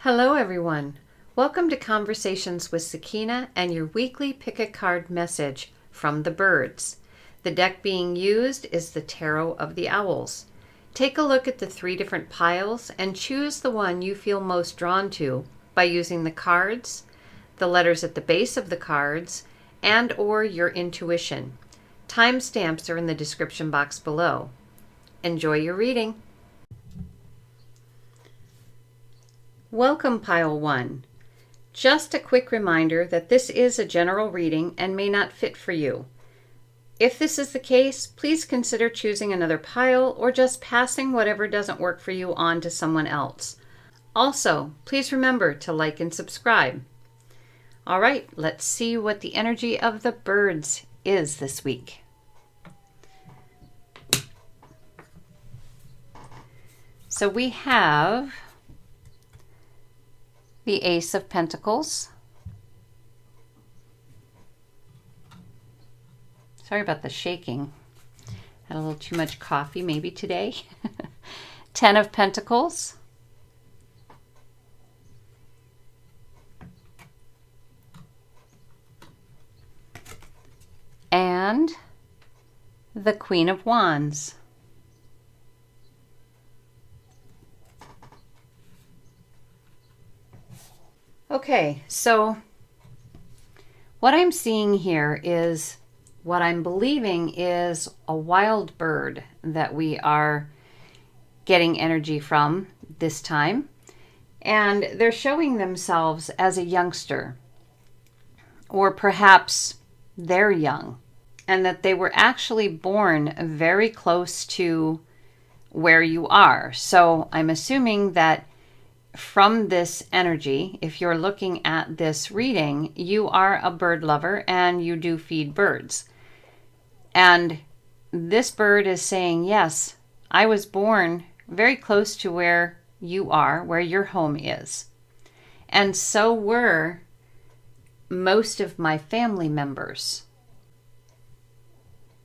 Hello everyone. Welcome to Conversations with Sakina and your weekly pick a card message from the birds. The deck being used is the Tarot of the Owls. Take a look at the 3 different piles and choose the one you feel most drawn to by using the cards, the letters at the base of the cards, and or your intuition. Timestamps are in the description box below. Enjoy your reading. Welcome, Pile 1. Just a quick reminder that this is a general reading and may not fit for you. If this is the case, please consider choosing another pile or just passing whatever doesn't work for you on to someone else. Also, please remember to like and subscribe. All right, let's see what the energy of the birds is this week. So we have the Ace of Pentacles. Sorry about the shaking. Had a little too much coffee maybe today. 10 of Pentacles. And the Queen of Wands. Okay, so what I'm seeing here is what I'm believing is a wild bird that we are getting energy from this time. And they're showing themselves as a youngster, or perhaps they're young, and that they were actually born very close to where you are. So I'm assuming that from this energy, if you're looking at this reading, you are a bird lover and you do feed birds. And this bird is saying, yes, I was born very close to where you are, where your home is. And so were most of my family members.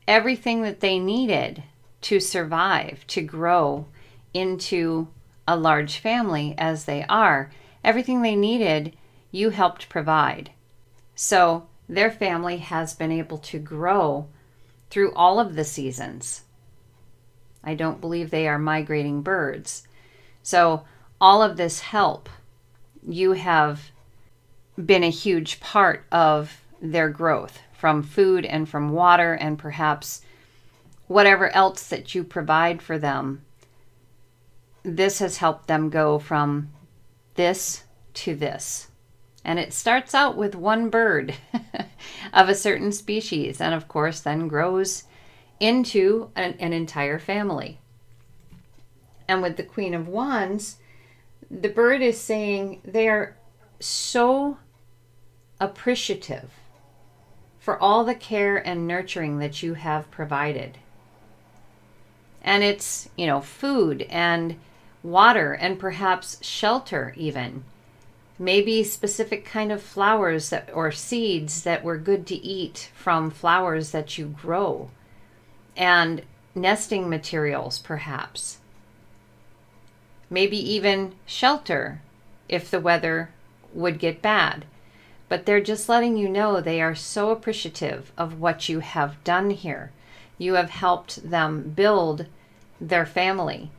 Everything that they needed to survive, to grow into a large family as they are, everything they needed, you helped provide. So their family has been able to grow through all of the seasons. I don't believe they are migrating birds. So all of this help, you have been a huge part of their growth, from food and from water and perhaps whatever else that you provide for them. This has helped them go from this to this. And it starts out with one bird of a certain species, and of course then grows into an entire family. And with the Queen of Wands, the bird is saying they are so appreciative for all the care and nurturing that you have provided. And it's, food and water and perhaps shelter even. Maybe specific kind of flowers or seeds that were good to eat from flowers that you grow. And nesting materials perhaps. Maybe even shelter if the weather would get bad. But they're just letting you know they are so appreciative of what you have done here. You have helped them build their family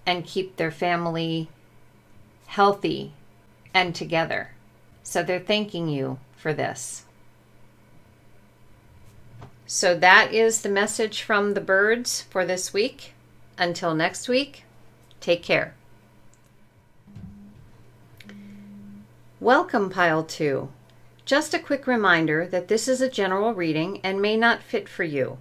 and keep their family healthy and together. So they're thanking you for this. So that is the message from the birds for this week. Until next week, take care. Welcome, Pile 2. Just a quick reminder that this is a general reading and may not fit for you.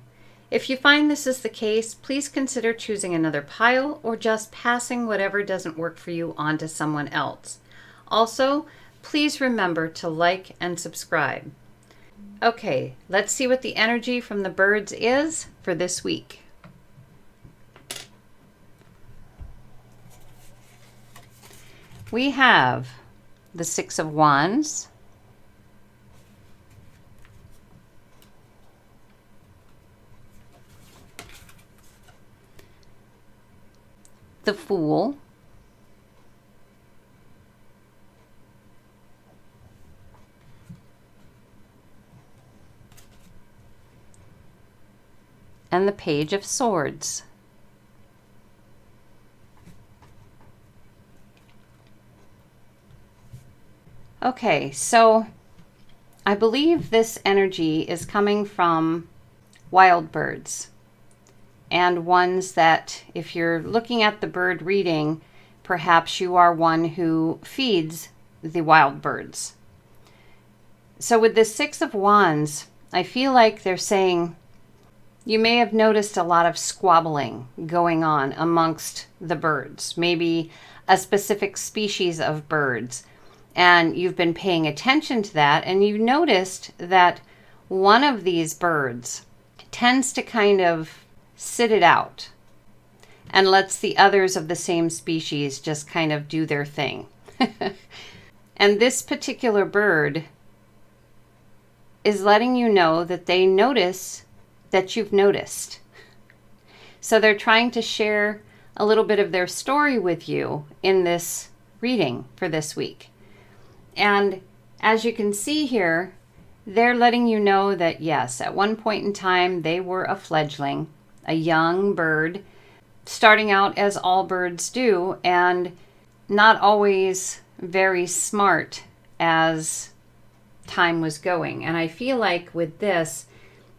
If you find this is the case, please consider choosing another pile or just passing whatever doesn't work for you on to someone else. Also, please remember to like and subscribe. Okay, let's see what the energy from the birds is for this week. We have the 6 of Wands, the Fool, and the Page of Swords. Okay, so I believe this energy is coming from wild birds, and ones that, if you're looking at the bird reading, perhaps you are one who feeds the wild birds. So with the Six of Wands, I feel like they're saying you may have noticed a lot of squabbling going on amongst the birds, maybe a specific species of birds. And you've been paying attention to that, and you noticed that one of these birds tends to kind of sit it out and lets the others of the same species just kind of do their thing. And this particular bird is letting you know that they notice that you've noticed. So they're trying to share a little bit of their story with you in this reading for this week. And as you can see here, they're letting you know that yes, at one point in time, they were a fledgling, a young bird, starting out as all birds do, and not always very smart as time was going. And I feel like with this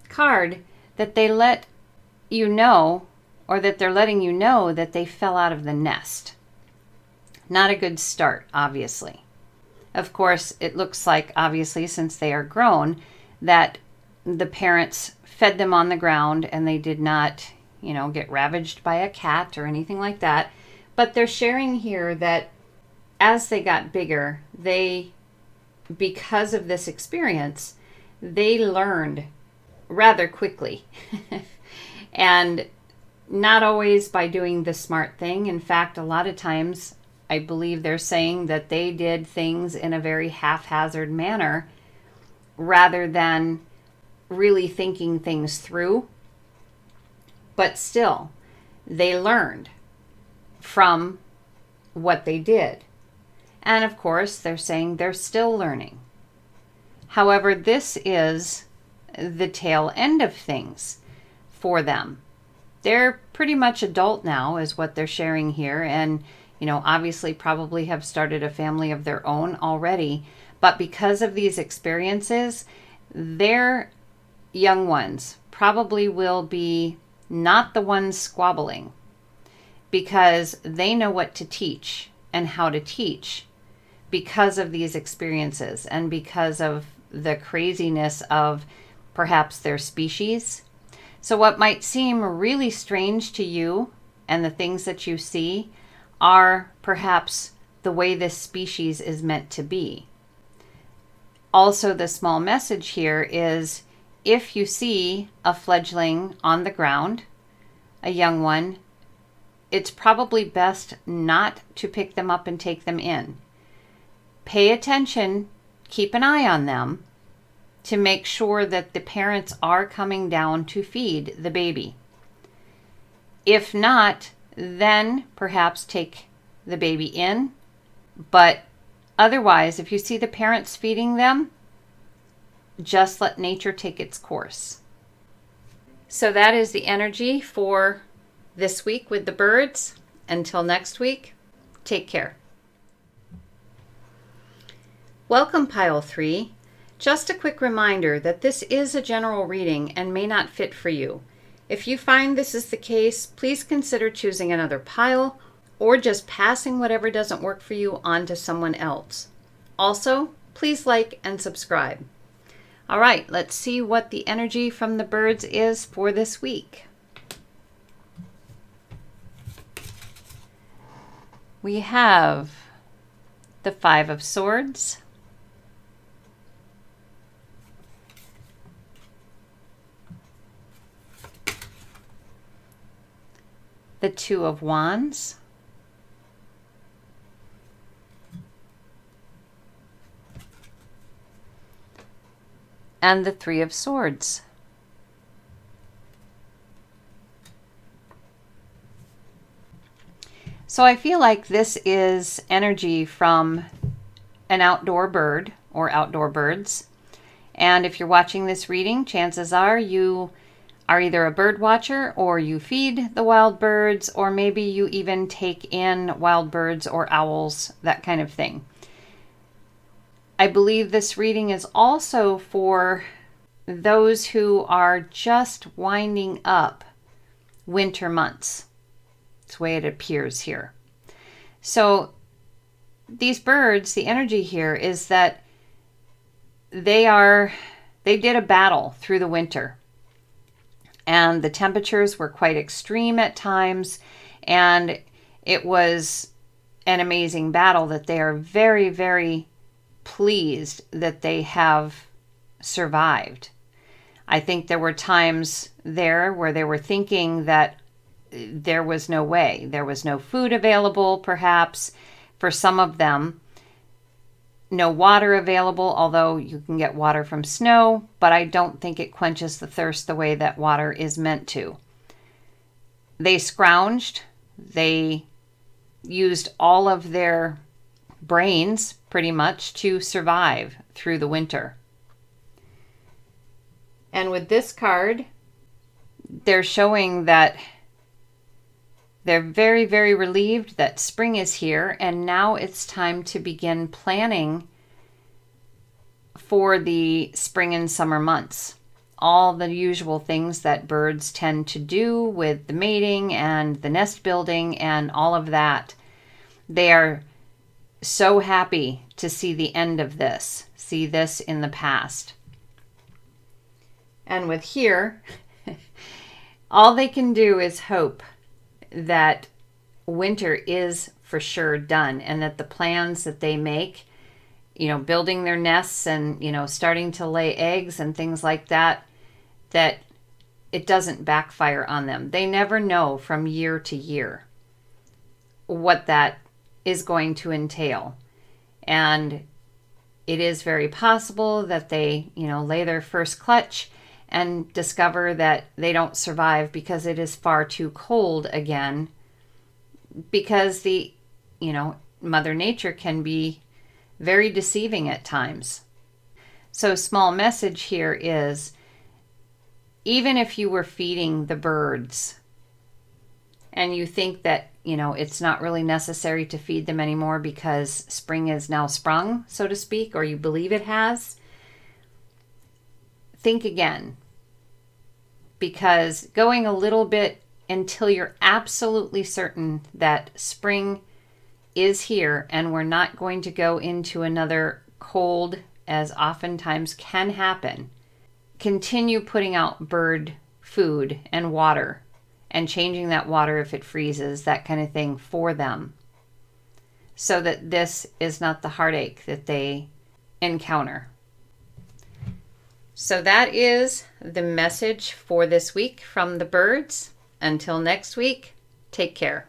card that they let you know, or that they're letting you know that they fell out of the nest. Not a good start, obviously. Of course, it looks like, obviously, since they are grown, that the parents fed them on the ground and they did not, get ravaged by a cat or anything like that. But they're sharing here that as they got bigger, because of this experience, they learned rather quickly. And not always by doing the smart thing. In fact, a lot of times, I believe they're saying that they did things in a very haphazard manner rather than really thinking things through. But still, they learned from what they did. And of course, they're saying they're still learning. However, this is the tail end of things for them. They're pretty much adult now, is what they're sharing here. And obviously probably have started a family of their own already. But because of these experiences, their young ones probably will be not the ones squabbling, because they know what to teach and how to teach because of these experiences and because of the craziness of perhaps their species. So what might seem really strange to you and the things that you see are perhaps the way this species is meant to be. Also, the small message here is if you see a fledgling on the ground, a young one, it's probably best not to pick them up and take them in. Pay attention, keep an eye on them to make sure that the parents are coming down to feed the baby. If not, then perhaps take the baby in. But otherwise, if you see the parents feeding them, just let nature take its course. So that is the energy for this week with the birds. Until next week, take care. Welcome, Pile 3. Just a quick reminder that this is a general reading and may not fit for you. If you find this is the case, please consider choosing another pile or just passing whatever doesn't work for you on to someone else. Also, please like and subscribe. All right, let's see what the energy from the birds is for this week. We have the Five of Swords, the Two of Wands, and the Three of Swords. So I feel like this is energy from an outdoor bird or outdoor birds. And if you're watching this reading, chances are you are either a bird watcher or you feed the wild birds, or maybe you even take in wild birds or owls, that kind of thing. I believe this reading is also for those who are just winding up winter months. That's the way it appears here. So these birds, the energy here is that they did a battle through the winter. And the temperatures were quite extreme at times. And it was an amazing battle that they are very, very pleased that they have survived. I think there were times there where they were thinking that there was no way. There was no food available, perhaps, for some of them. No water available, although you can get water from snow, but I don't think it quenches the thirst the way that water is meant to. They scrounged. They used all of their brains, pretty much, to survive through the winter. And with this card, they're showing that they're very, very relieved that spring is here, and now it's time to begin planning for the spring and summer months. All the usual things that birds tend to do with the mating and the nest building and all of that. They are so happy to see the end of this, see this in the past. And with here, all they can do is hope that winter is for sure done, and that the plans that they make, building their nests and, starting to lay eggs and things like that, that it doesn't backfire on them. They never know from year to year what that is going to entail. And it is very possible that they, lay their first clutch and discover that they don't survive because it is far too cold again, because Mother Nature can be very deceiving at times. So small message here is, even if you were feeding the birds and you think that, it's not really necessary to feed them anymore because spring is now sprung, so to speak, or you believe it has, think again, because going a little bit until you're absolutely certain that spring is here and we're not going to go into another cold, as oftentimes can happen, continue putting out bird food and water and changing that water if it freezes, that kind of thing for them, so that this is not the heartache that they encounter. So that is the message for this week from the birds. Until next week, take care.